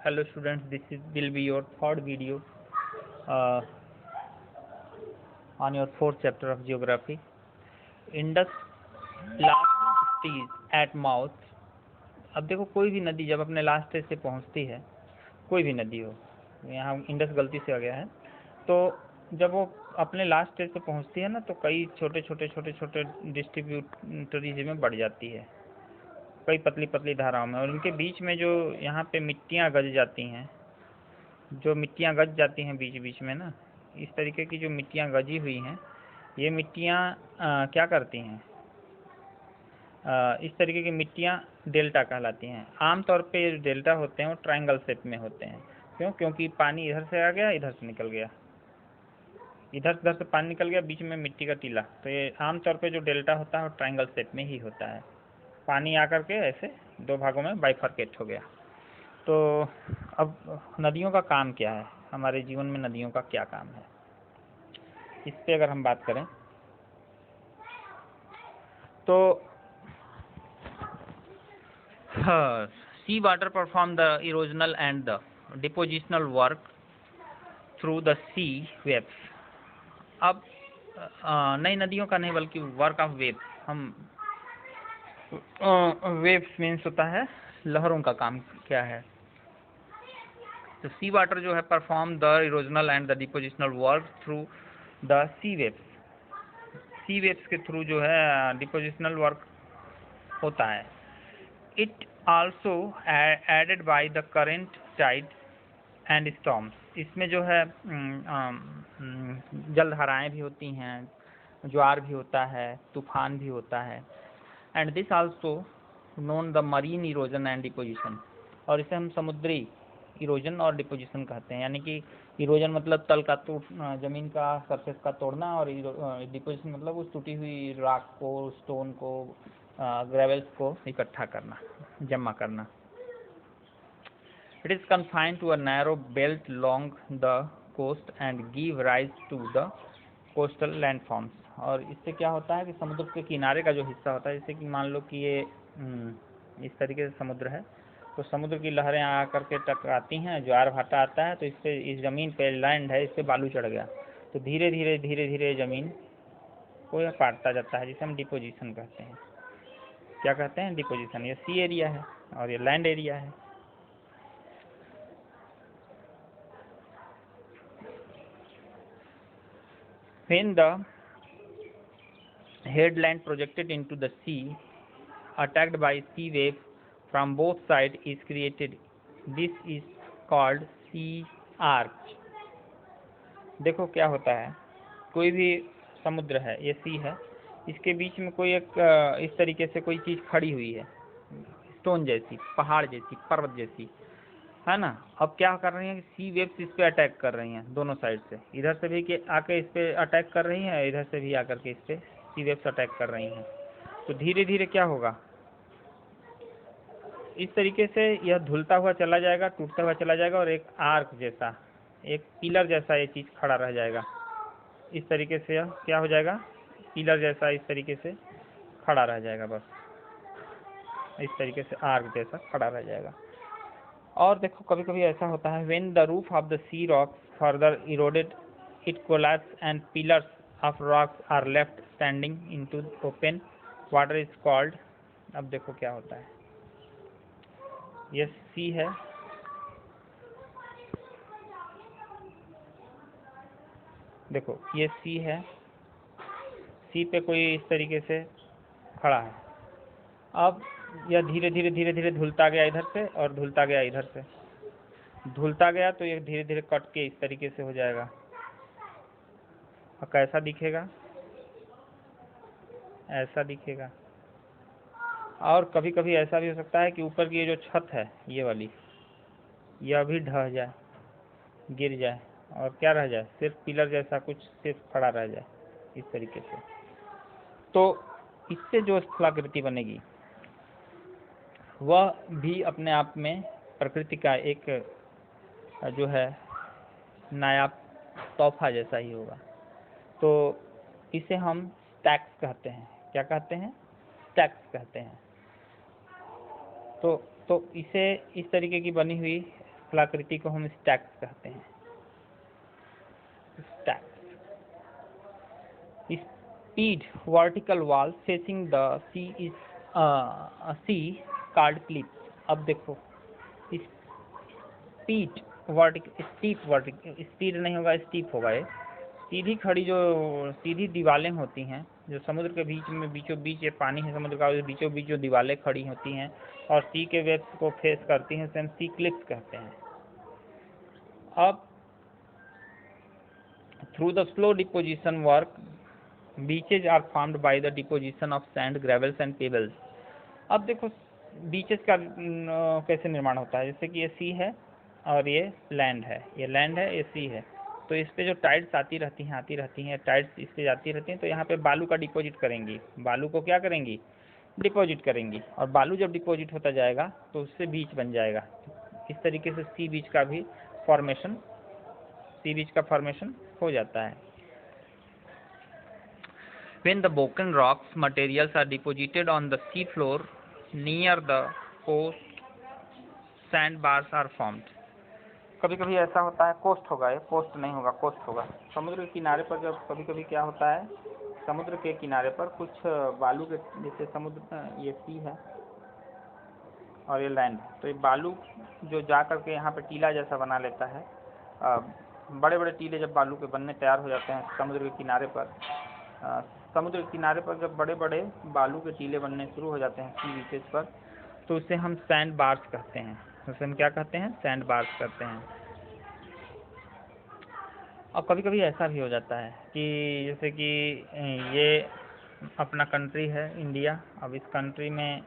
Hello students, will be your third video on your fourth chapter of geography. Indus last stage at mouth. अब देखो कोई भी नदी जब अपने लास्ट स्टेज से पहुंचती है, कोई भी नदी हो, यहाँ इंडस गलती से आ गया है, तो जब वो अपने लास्ट स्टेज पे पहुंचती है ना, तो कई छोटे छोटे डिस्ट्रीब्यूटरीज में बढ़ जाती है, कई पतली पतली धाराओं में, और इनके बीच में जो यहाँ पे मिट्टियाँ गज जाती हैं, जो मिट्टियाँ गज जाती हैं बीच बीच में ना, इस तरीके की जो मिट्टियाँ गजी हुई हैं, ये मिट्टियाँ क्या करती हैं, इस तरीके की मिट्टियाँ डेल्टा कहलाती हैं। आमतौर पे ये डेल्टा होते हैं वो ट्रायंगल शेप में होते हैं। क्यों? क्योंकि पानी इधर से आ गया, इधर से निकल गया, इधर से पानी निकल गया, बीच में मिट्टी का टीला, तो ये आमतौर पे जो डेल्टा होता है वो ट्रायंगल शेप में ही होता है। पानी आकर के ऐसे दो भागों में बाइफरकेट हो गया। तो अब नदियों का काम क्या है, हमारे जीवन में नदियों का क्या काम है, इस पे अगर हम बात करें तो sea water perform the erosional and the depositional work through the sea waves. अब नई नदियों का नहीं बल्कि वर्क ऑफ वेव्स, हम वेव्स मीन्स होता है लहरों का काम क्या है। तो सी वाटर जो है perform the erosional and the depositional work through the sea waves, sea waves के थ्रू जो है डिपोजिशनल वर्क होता है। It also aided by the current, tide and storms, इसमें जो है जलधाराएं भी होती हैं, ज्वार भी होता है, तूफान भी होता है। And this also known the marine erosion and deposition, और इसे हम समुद्री इरोजन और डिपोजिशन कहते हैं। यानी कि इरोजन मतलब तल का जमीन का सरफेस का तोड़ना, और डिपोजिशन मतलब उस टूटी हुई रॉक को, स्टोन को, ग्रेवल्स को इकट्ठा करना, जमा करना। It is confined to a narrow belt along the coast and give rise to the coastal landforms. और इससे क्या होता है कि समुद्र के किनारे का जो हिस्सा होता है, जैसे कि मान लो कि ये इस तरीके से समुद्र है, तो समुद्र की लहरें आकर के टकराती हैं, ज्वार भाटा आता है, तो इससे इस ज़मीन पे लैंड है, इस पर बालू चढ़ गया, तो धीरे धीरे ज़मीन को यह काटता जाता है, जिसे हम डिपोजिशन कहते हैं। क्या कहते हैं? डिपोजिशन। ये सी एरिया है और ये लैंड एरिया है। When the headland projected into the sea, attacked by sea waves from both sides is created. This is called sea arch. देखो क्या होता है, कोई भी समुद्र है, ये सी है, इसके बीच में कोई एक इस तरीके से कोई चीज़ खड़ी हुई है, स्टोन जैसी, पहाड़ जैसी, पर्वत जैसी, है ना। अब क्या कर रही हैं कि सी वेव्स इस पे अटैक कर रही हैं दोनों साइड से, इधर से भी आके इस पे अटैक कर रही हैं, इधर से भी आकर के इस पे सी वेव्स अटैक कर रही हैं। तो धीरे धीरे क्या होगा, इस तरीके से यह धुलता हुआ चला जाएगा, टूटता हुआ चला जाएगा, और एक आर्क जैसा, एक पिलर जैसा ये चीज़ खड़ा रह जाएगा। इस तरीके से यह क्या हो जाएगा, पिलर जैसा इस तरीके से खड़ा रह जाएगा, बस इस तरीके से आर्क जैसा खड़ा रह जाएगा। और देखो कभी कभी ऐसा होता है, when the roof of the sea rocks further eroded, it collapsed and pillars of rocks are left standing into open water is called. अब देखो क्या होता है, ये सी है, देखो ये सी है, सी पे कोई इस तरीके से खड़ा है। अब यह धीरे धीरे धुलता गया इधर से, और धुलता गया इधर से, धुलता गया, तो ये धीरे धीरे कट के इस तरीके से हो जाएगा। और कैसा दिखेगा, ऐसा दिखेगा। और कभी कभी ऐसा भी हो सकता है कि ऊपर की ये जो छत है, ये वाली, यह भी ढह जाए, गिर जाए, और क्या रह जाए, सिर्फ पिलर जैसा कुछ सिर्फ खड़ा रह जाए इस तरीके से। तो इससे जो स्थलाकृति बनेगी वह भी अपने आप में प्रकृति का एक जो है नायाब तोहफा जैसा ही होगा। तो इसे हम स्टैक्स कहते हैं। क्या कहते हैं? स्टैक्स कहते हैं। तो इसे इस तरीके की बनी हुई स्थलाकृति को हम स्टैक्स कहते हैं। स्टैक्स। स्पीड vertical wall facing the sea is sea card cliffs. अब देखो स्पीड वर्टिकल स्पीड नहीं होगा, स्टीप होगा। ये सीधी खड़ी जो सीधी दीवारें होती हैं जो समुद्र के बीच में बीचों बीच ये पानी है समुद्र का, बीचों बीच जो दीवारें खड़ी होती हैं और सी के वेव्स को फेस करती हैं, उसे हम सी क्लिप्स कहते हैं। अब through the slow deposition work beaches are formed by the deposition of sand, gravels and pebbles. अब देखो बीचेस का कैसे निर्माण होता है, जैसे कि ये सी है और ये लैंड है, ये लैंड है, ये सी है। तो इस पे जो टाइड्स आती रहती हैं टाइड्स इस पे जाती रहती हैं, तो यहाँ पे बालू का डिपॉजिट करेंगी। बालू को क्या करेंगी? डिपॉजिट करेंगी। और बालू जब डिपॉजिट होता जाएगा तो उससे बीच बन जाएगा। इस तरीके से सी बीच का फॉर्मेशन हो जाता है। When the broken rocks materials are deposited on the sea floor near the coast, sandbars are formed. कभी कभी ऐसा होता है, कोस्ट होगा, ये कोस्ट नहीं होगा, कोस्ट होगा। समुद्र के किनारे पर जब कभी कभी क्या होता है, समुद्र के किनारे पर कुछ बालू के, जैसे समुद्र ये सी है और ये लैंड है, तो ये बालू जो जा करके यहाँ पे टीला जैसा बना लेता है। बड़े बड़े टीले जब बालू के बनने तैयार हो जाते हैं समुद्र के किनारे पर, जब बड़े बड़े बालू के टीले बनने शुरू हो जाते हैं सी बीचेस पर, तो उसे हम सैंड बार्स कहते हैं। उसे हम क्या कहते हैं? सैंड बार्स कहते हैं। और कभी कभी ऐसा भी हो जाता है कि जैसे कि ये अपना कंट्री है इंडिया, अब इस कंट्री में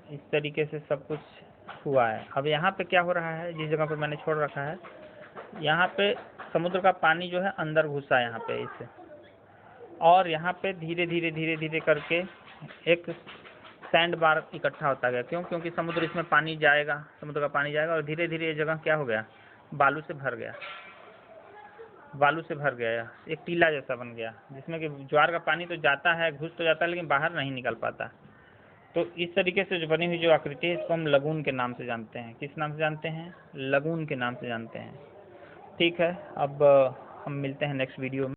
इस तरीके से सब कुछ हुआ है। अब यहाँ पे क्या हो रहा है, जिस जगह पर मैंने छोड़ रखा है, यहाँ पे समुद्र का पानी जो है अंदर घुसा है यहाँ पे इससे, और यहाँ पे धीरे धीरे करके एक सैंड बार इकट्ठा होता गया। क्यों? क्योंकि समुद्र इसमें पानी जाएगा, समुद्र का पानी जाएगा और धीरे धीरे ये जगह क्या हो गया? बालू से भर गया, एक टीला जैसा बन गया, जिसमें कि ज्वार का पानी तो जाता है, घुस तो जाता है, लेकिन बाहर नहीं निकल पाता। तो इस तरीके से जो बनी हुई जो आकृति है, इसको हम लगून के नाम से जानते हैं। किस नाम से जानते हैं? लगून के नाम से जानते हैं। ठीक है, अब हम मिलते हैं नेक्स्ट वीडियो में।